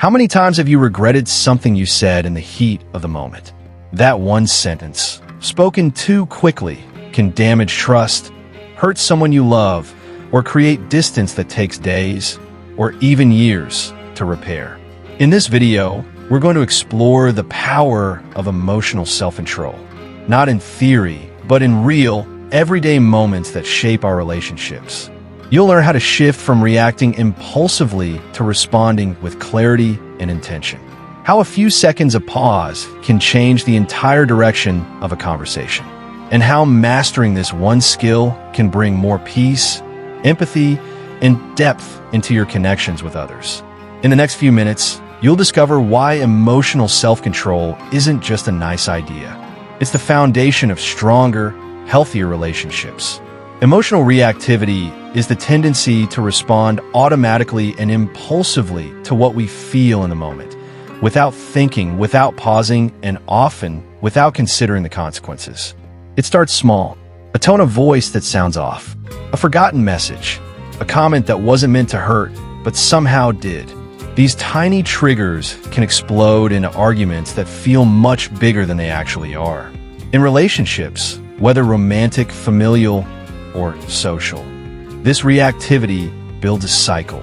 How many times have you regretted something you said in the heat of the moment? That one sentence, spoken too quickly, can damage trust, hurt someone you love, or create distance that takes days or even years to repair. In this video, we're going to explore the power of emotional self-control, not in theory, but in real, everyday moments that shape our relationships. You'll learn how to shift from reacting impulsively to responding with clarity and intention. How a few seconds of pause can change the entire direction of a conversation. And how mastering this one skill can bring more peace, empathy, and depth into your connections with others. In the next few minutes, you'll discover why emotional self-control isn't just a nice idea. It's the foundation of stronger, healthier relationships. Emotional reactivity is the tendency to respond automatically and impulsively to what we feel in the moment, without thinking, without pausing, and often without considering the consequences. It starts small, a tone of voice that sounds off, a forgotten message, a comment that wasn't meant to hurt, but somehow did. These tiny triggers can explode into arguments that feel much bigger than they actually are. In relationships, whether romantic, familial, or social, this reactivity builds a cycle.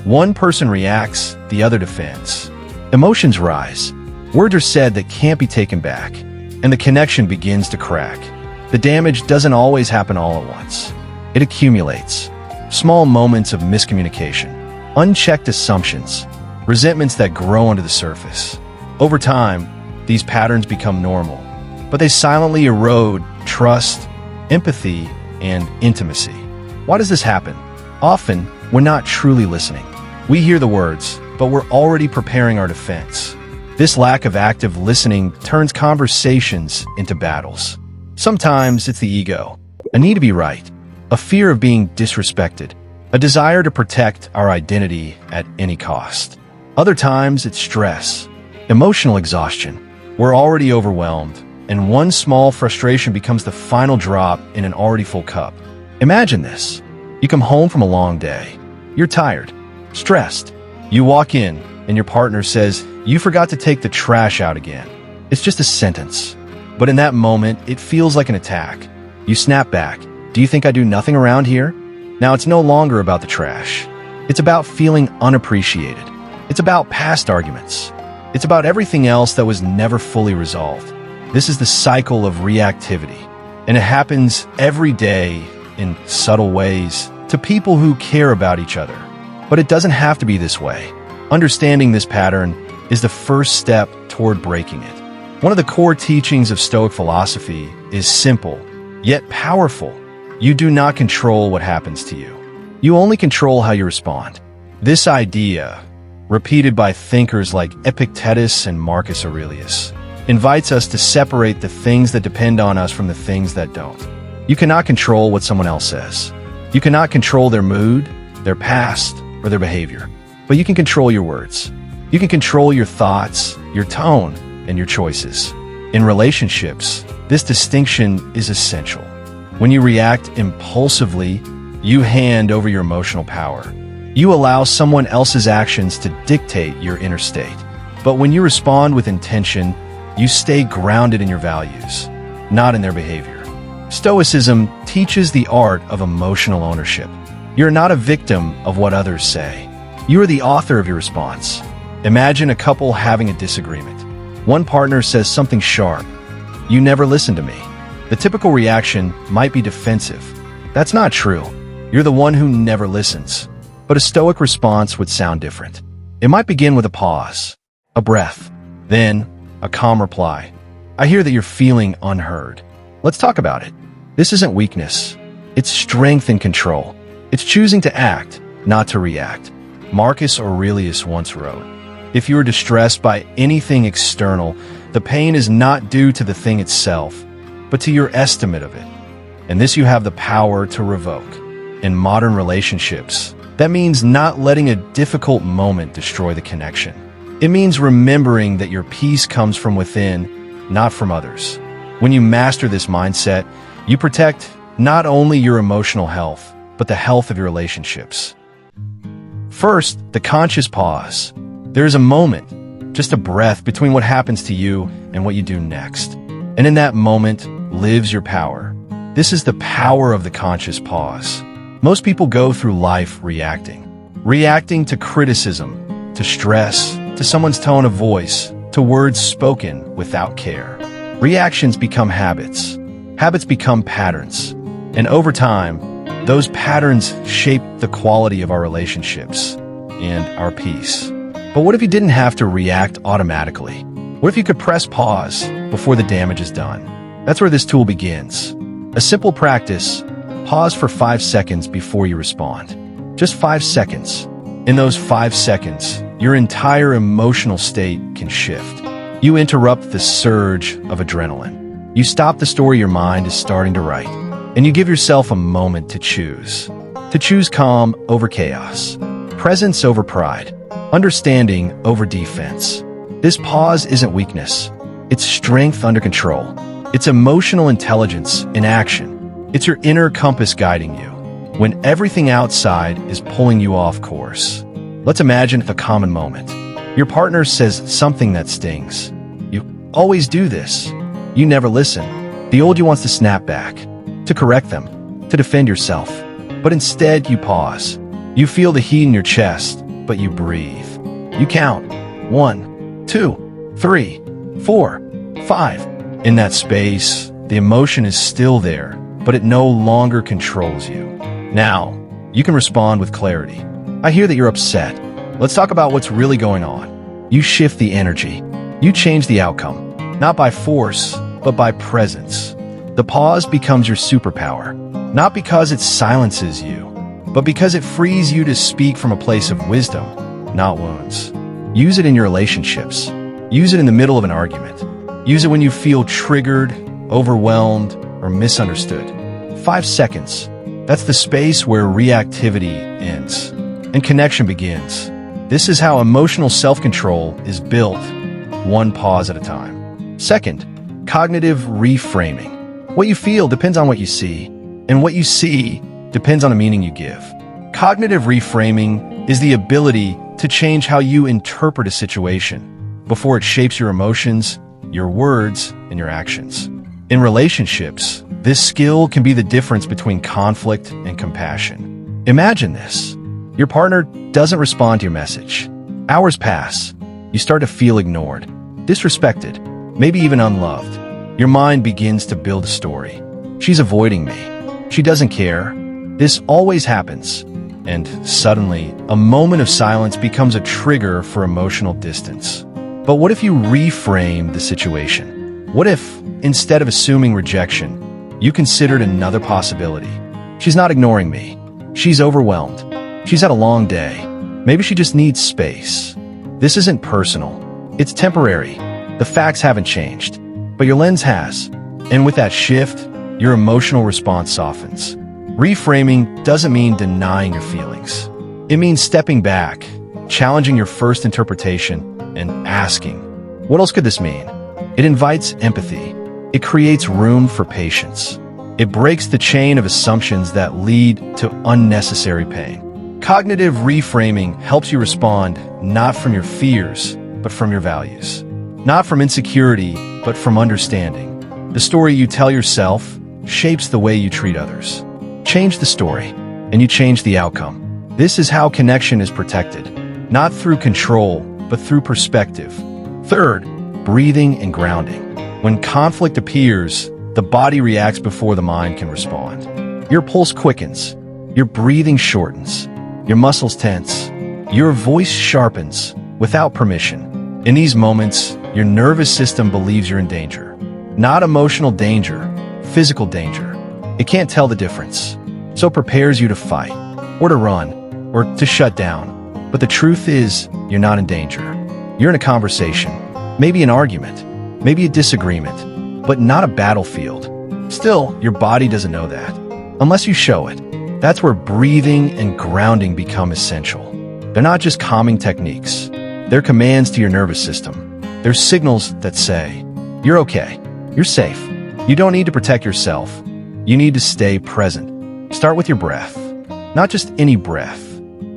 One person reacts, the other defends. Emotions rise. Words are said that can't be taken back, and the connection begins to crack. The damage doesn't always happen all at once. It accumulates. Small moments of miscommunication, unchecked assumptions, resentments that grow under the surface. Over time, these patterns become normal, but they silently erode trust, empathy, and intimacy. Why does this happen? Often, we're not truly listening. We hear the words, but we're already preparing our defense. This lack of active listening turns conversations into battles. Sometimes it's the ego, a need to be right, a fear of being disrespected, a desire to protect our identity at any cost. Other times it's stress, emotional exhaustion. We're already overwhelmed, and one small frustration becomes the final drop in an already full cup. Imagine this. You come home from a long day. You're tired, stressed. You walk in, and your partner says, "You forgot to take the trash out again." It's just a sentence, but in that moment, it feels like an attack. You snap back. "Do you think I do nothing around here?" Now it's no longer about the trash. It's about feeling unappreciated. It's about past arguments. It's about everything else that was never fully resolved. This is the cycle of reactivity, and it happens every day in subtle ways to people who care about each other. But it doesn't have to be this way. Understanding this pattern is the first step toward breaking it. One of the core teachings of Stoic philosophy is simple, yet powerful. You do not control what happens to you. You only control how you respond. This idea, repeated by thinkers like Epictetus and Marcus Aurelius, invites us to separate the things that depend on us from the things that don't. You cannot control what someone else says. You cannot control their mood, their past, or their behavior. But you can control your words. You can control your thoughts, your tone, and your choices. In relationships, this distinction is essential. When you react impulsively, you hand over your emotional power. You allow someone else's actions to dictate your inner state. But when you respond with intention, you stay grounded in your values, not in their behavior. Stoicism teaches the art of emotional ownership. You're not a victim of what others say. You are the author of your response. Imagine a couple having a disagreement. One partner says something sharp. "You never listen to me." The typical reaction might be defensive. That's not true. You're the one who never listens. But a Stoic response would sound different. It might begin with a pause, a breath, then a calm reply. "I hear that you're feeling unheard. Let's talk about it." This isn't weakness. It's strength and control. It's choosing to act, not to react. Marcus Aurelius once wrote, "If you are distressed by anything external, the pain is not due to the thing itself, but to your estimate of it. And this you have the power to revoke." In modern relationships, that means not letting a difficult moment destroy the connection. It means remembering that your peace comes from within, not from others. When you master this mindset, you protect not only your emotional health, but the health of your relationships. First, the conscious pause. There's a moment, just a breath between what happens to you and what you do next. And in that moment lives your power. This is the power of the conscious pause. Most people go through life reacting to criticism, to stress, to someone's tone of voice, to words spoken without care. Reactions become habits. Habits become patterns. And over time, those patterns shape the quality of our relationships and our peace. But what if you didn't have to react automatically? What if you could press pause before the damage is done? That's where this tool begins. A simple practice: pause for 5 seconds before you respond. Just 5 seconds. In those 5 seconds, your entire emotional state can shift. You interrupt the surge of adrenaline. You stop the story your mind is starting to write, and you give yourself a moment to choose. To choose calm over chaos, presence over pride, understanding over defense. This pause isn't weakness. It's strength under control. It's emotional intelligence in action. It's your inner compass guiding you when everything outside is pulling you off course. Let's imagine a common moment. Your partner says something that stings. You always do this. You never listen. The old you wants to snap back, to correct them, to defend yourself. But instead, you pause. You feel the heat in your chest, but you breathe. You count. 1, 2, 3, 4, 5. In that space, the emotion is still there, but it no longer controls you. Now, you can respond with clarity. I hear that you're upset. Let's talk about what's really going on. You shift the energy. You change the outcome. Not by force, but by presence. The pause becomes your superpower, not because it silences you, but because it frees you to speak from a place of wisdom, not wounds. Use it in your relationships. Use it in the middle of an argument. Use it when you feel triggered, overwhelmed, or misunderstood. 5 seconds. That's the space where reactivity ends and connection begins. This is how emotional self-control is built, one pause at a time. Second, cognitive reframing. What you feel depends on what you see, and what you see depends on the meaning you give. Cognitive reframing is the ability to change how you interpret a situation before it shapes your emotions, your words, and your actions. In relationships, this skill can be the difference between conflict and compassion. Imagine this. Your partner doesn't respond to your message. Hours pass. You start to feel ignored, disrespected, maybe even unloved. Your mind begins to build a story. She's avoiding me. She doesn't care. This always happens. And suddenly, a moment of silence becomes a trigger for emotional distance. But what if you reframe the situation? What if, instead of assuming rejection, you considered another possibility? She's not ignoring me. She's overwhelmed. She's had a long day. Maybe she just needs space. This isn't personal. It's temporary. The facts haven't changed, but your lens has. And with that shift, your emotional response softens. Reframing doesn't mean denying your feelings. It means stepping back, challenging your first interpretation, and asking, what else could this mean? It invites empathy. It creates room for patience. It breaks the chain of assumptions that lead to unnecessary pain. Cognitive reframing helps you respond not from your fears, but from your values. Not from insecurity, but from understanding. The story you tell yourself shapes the way you treat others. Change the story, and you change the outcome. This is how connection is protected, not through control, but through perspective. Third, breathing and grounding. When conflict appears, the body reacts before the mind can respond. Your pulse quickens, your breathing shortens, your muscles tense, your voice sharpens without permission. In these moments, your nervous system believes you're in danger. Not emotional danger, physical danger. It can't tell the difference, so it prepares you to fight, or to run, or to shut down. But the truth is, you're not in danger. You're in a conversation, maybe an argument, maybe a disagreement, but not a battlefield. Still, your body doesn't know that, unless you show it. That's where breathing and grounding become essential. They're not just calming techniques. They're commands to your nervous system. They're signals that say, you're okay, you're safe. You don't need to protect yourself. You need to stay present. Start with your breath. Not just any breath.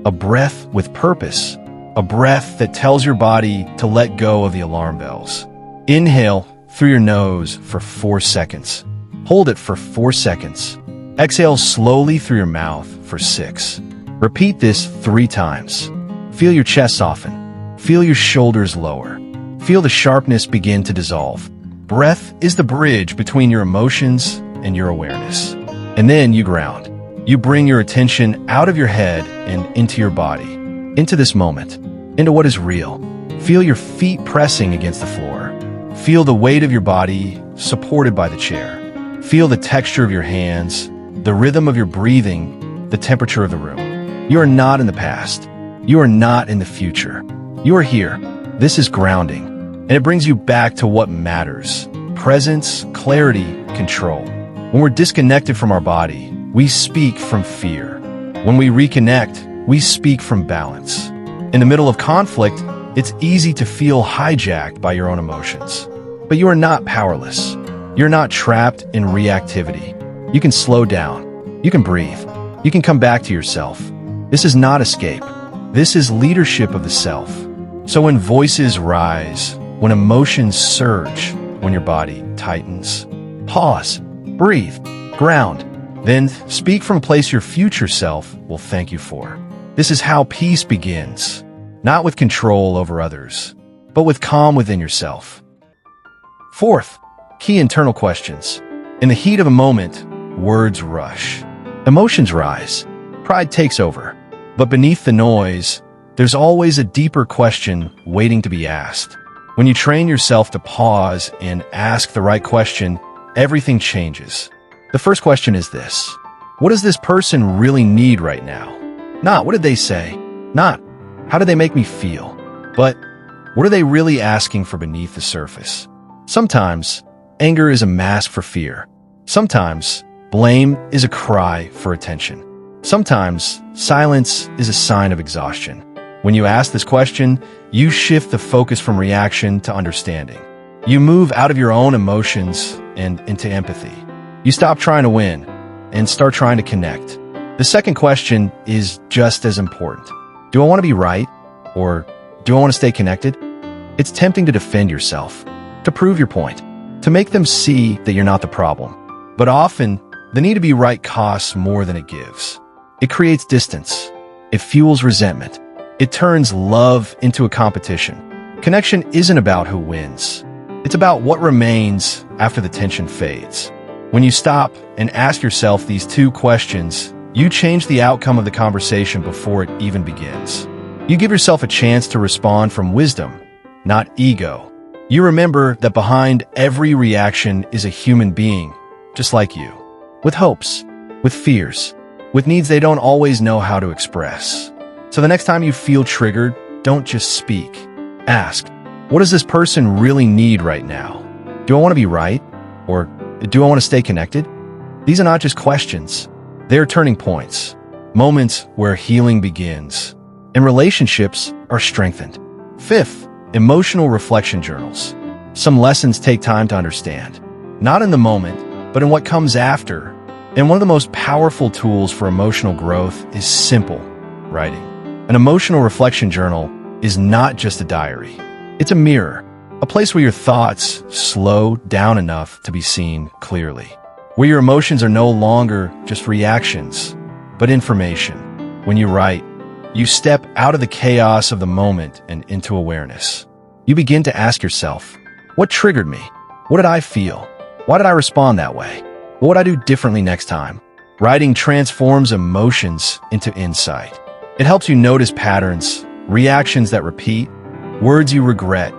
A breath with purpose. a breath that tells your body to let go of the alarm bells. Inhale through your nose for 4 seconds. Hold it for 4 seconds. Exhale slowly through your mouth for 6. Repeat this 3 times. Feel your chest soften. Feel your shoulders lower. Feel the sharpness begin to dissolve. Breath is the bridge between your emotions and your awareness. And then you ground. You bring your attention out of your head and into your body, into this moment, into what is real. Feel your feet pressing against the floor. Feel the weight of your body supported by the chair. Feel the texture of your hands, the rhythm of your breathing, the temperature of the room. You are not in the past. You are not in the future. You are here. This is grounding, and it brings you back to what matters. Presence, clarity, control. When we're disconnected from our body, we speak from fear. When we reconnect, we speak from balance. In the middle of conflict, it's easy to feel hijacked by your own emotions. But you are not powerless. You're not trapped in reactivity. You can slow down. You can breathe. You can come back to yourself. This is not escape. This is leadership of the self. So when voices rise, when emotions surge, when your body tightens, pause, breathe, ground, then speak from a place your future self will thank you for. This is how peace begins, not with control over others, but with calm within yourself. Fourth, key internal questions. In the heat of a moment, words rush. Emotions rise. Pride takes over. But beneath the noise, there's always a deeper question waiting to be asked. When you train yourself to pause and ask the right question, everything changes. The first question is this: what does this person really need right now? Not what did they say? Not how did they make me feel? But what are they really asking for beneath the surface? Sometimes anger is a mask for fear. Sometimes blame is a cry for attention. Sometimes silence is a sign of exhaustion. When you ask this question, you shift the focus from reaction to understanding. You move out of your own emotions and into empathy. You stop trying to win and start trying to connect. The second question is just as important. Do I want to be right? Or do I want to stay connected? It's tempting to defend yourself, to prove your point, to make them see that you're not the problem. But often, the need to be right costs more than it gives. It creates distance. It fuels resentment. It turns love into a competition. Connection isn't about who wins. It's about what remains after the tension fades. When you stop and ask yourself these 2 questions, you change the outcome of the conversation before it even begins. You give yourself a chance to respond from wisdom, not ego. You remember that behind every reaction is a human being, just like you, with hopes, with fears, with needs they don't always know how to express. So the next time you feel triggered, don't just speak. Ask, what does this person really need right now? Do I want to be right? Or do I want to stay connected? These are not just questions. They're turning points, moments where healing begins, and relationships are strengthened. Fifth, emotional reflection journals. Some lessons take time to understand, not in the moment, but in what comes after. And one of the most powerful tools for emotional growth is simple writing. An emotional reflection journal is not just a diary. It's a mirror, a place where your thoughts slow down enough to be seen clearly, where your emotions are no longer just reactions, but information. When you write, you step out of the chaos of the moment and into awareness. You begin to ask yourself, what triggered me? What did I feel? Why did I respond that way? What would I do differently next time? Writing transforms emotions into insight. It helps you notice patterns, reactions that repeat, words you regret,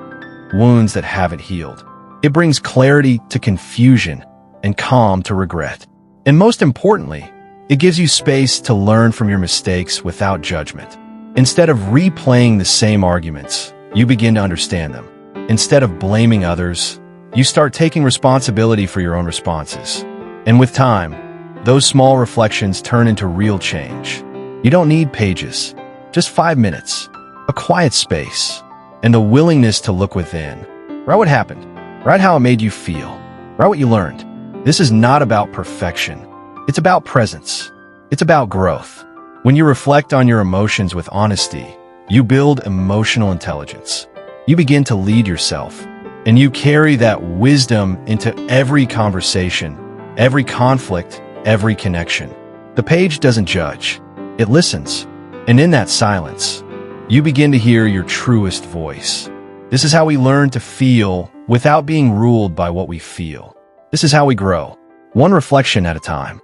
wounds that haven't healed. It brings clarity to confusion and calm to regret. And most importantly, it gives you space to learn from your mistakes without judgment. Instead of replaying the same arguments, you begin to understand them. Instead of blaming others, you start taking responsibility for your own responses. And with time, those small reflections turn into real change. You don't need pages, just 5 minutes, a quiet space, and the willingness to look within. Write what happened. Write how it made you feel. Write what you learned. This is not about perfection. It's about presence. It's about growth. When you reflect on your emotions with honesty, You build emotional intelligence. You begin to lead yourself, and you carry that wisdom into every conversation, every conflict, every connection. The page doesn't judge, it listens. And in that silence, you begin to hear your truest voice. This is how we learn to feel without being ruled by what we feel. This is how we grow, one reflection at a time.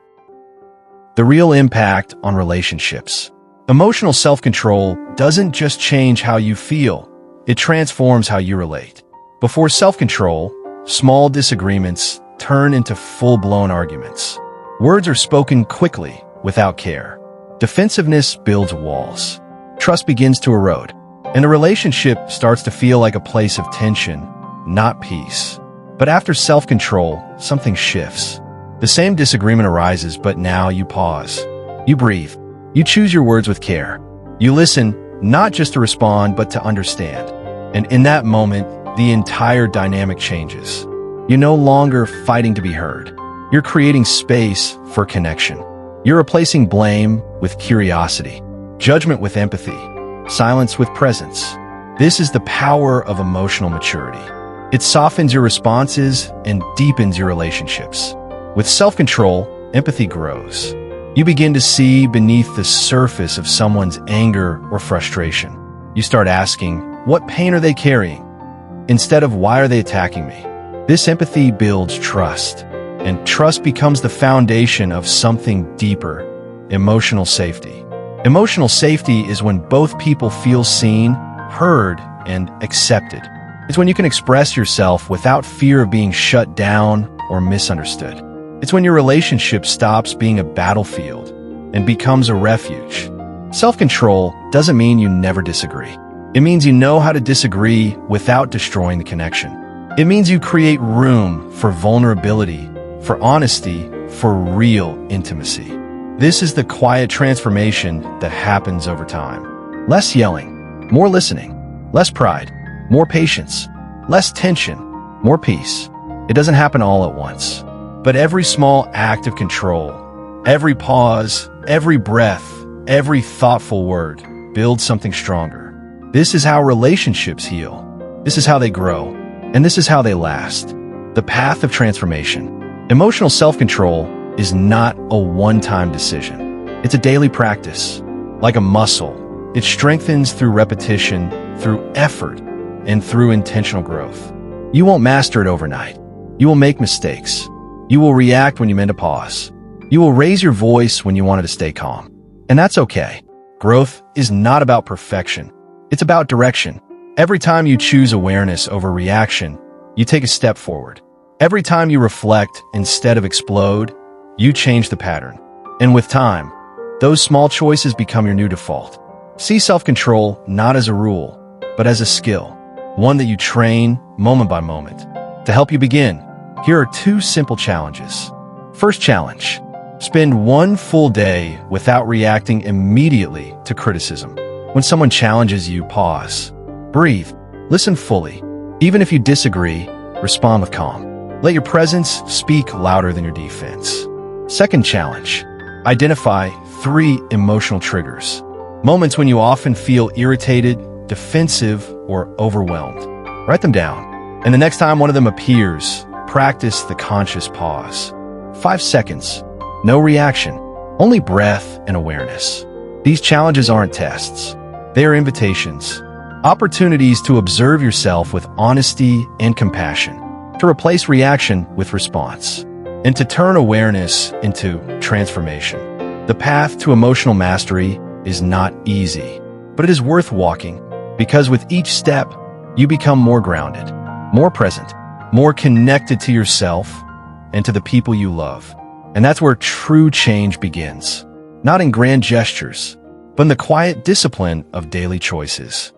The real impact on relationships. Emotional self-control doesn't just change how you feel, it transforms how you relate. Before self-control, small disagreements turn into full-blown arguments. Words are spoken quickly, without care. Defensiveness builds walls. Trust begins to erode, and the relationship starts to feel like a place of tension, not peace. But after self-control, something shifts. The same disagreement arises, but now you pause. You breathe. You choose your words with care. You listen, not just to respond, but to understand. And in that moment, the entire dynamic changes. You're no longer fighting to be heard. You're creating space for connection. You're replacing blame with curiosity, judgment with empathy, silence with presence. This is the power of emotional maturity. It softens your responses and deepens your relationships. With self-control, empathy grows. You begin to see beneath the surface of someone's anger or frustration. You start asking, what pain are they carrying? Instead of, why are they attacking me? This empathy builds trust, and trust becomes the foundation of something deeper, emotional safety. Emotional safety is when both people feel seen, heard, and accepted. It's when you can express yourself without fear of being shut down or misunderstood. It's when your relationship stops being a battlefield and becomes a refuge. Self-control doesn't mean you never disagree. It means you know how to disagree without destroying the connection. It means you create room for vulnerability, for honesty, for real intimacy. This is the quiet transformation that happens over time. Less yelling, more listening, less pride, more patience, less tension, more peace. It doesn't happen all at once. But every small act of control, every pause, every breath, every thoughtful word builds something stronger. This is how relationships heal. This is how they grow. And this is how they last. The path of transformation. Emotional self-control is not a one-time decision. It's a daily practice. Like a muscle, it strengthens through repetition, through effort, and through intentional growth. You won't master it overnight. You will make mistakes. You will react when you meant to pause. You will raise your voice when you wanted to stay calm. And that's okay. Growth is not about perfection. It's about direction. Every time you choose awareness over reaction, you take a step forward. Every time you reflect instead of explode, you change the pattern. And with time, those small choices become your new default. See self-control not as a rule, but as a skill, one that you train moment by moment. To help you begin, here are 2 simple challenges. First challenge, spend 1 full day without reacting immediately to criticism. When someone challenges you, pause. Breathe. Listen fully. Even if you disagree, respond with calm. Let your presence speak louder than your defense. Second challenge, identify 3 emotional triggers. Moments when you often feel irritated, defensive, or overwhelmed. Write them down. And the next time one of them appears, practice the conscious pause. 5 seconds. No reaction. Only breath and awareness. These challenges aren't tests. They are invitations. Opportunities to observe yourself with honesty and compassion. To replace reaction with response. And to turn awareness into transformation. The path to emotional mastery is not easy, but it is worth walking, because with each step, you become more grounded, more present, more connected to yourself and to the people you love. And that's where true change begins, not in grand gestures, but in the quiet discipline of daily choices.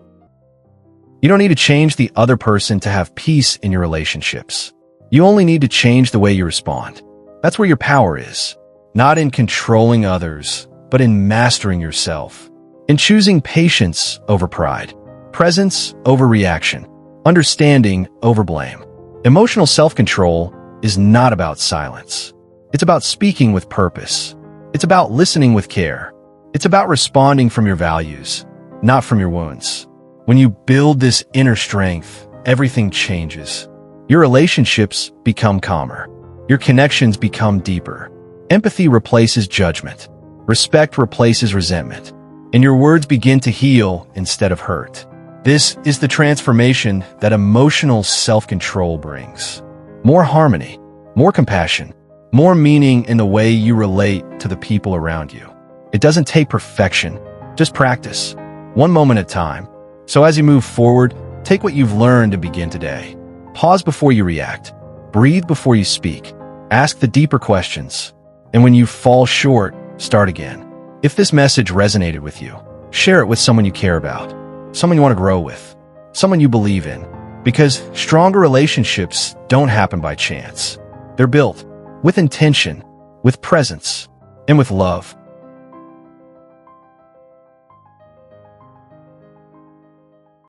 You don't need to change the other person to have peace in your relationships. You only need to change the way you respond. That's where your power is, not in controlling others, but in mastering yourself, in choosing patience over pride, presence over reaction, understanding over blame. Emotional self-control is not about silence. It's about speaking with purpose. It's about listening with care. It's about responding from your values. not from your wounds. When you build this inner strength, everything changes. Your relationships become calmer. Your connections become deeper. Empathy replaces judgment. Respect replaces resentment. And your words begin to heal instead of hurt. This is the transformation that emotional self-control brings. More harmony, more compassion, more meaning in the way you relate to the people around you. It doesn't take perfection, just practice, one moment at a time. So as you move forward, take what you've learned and begin today. Pause before you react. Breathe before you speak. Ask the deeper questions. And when you fall short, start again. If this message resonated with you, share it with someone you care about, someone you want to grow with, someone you believe in. Because stronger relationships don't happen by chance. They're built with intention, with presence, and with love.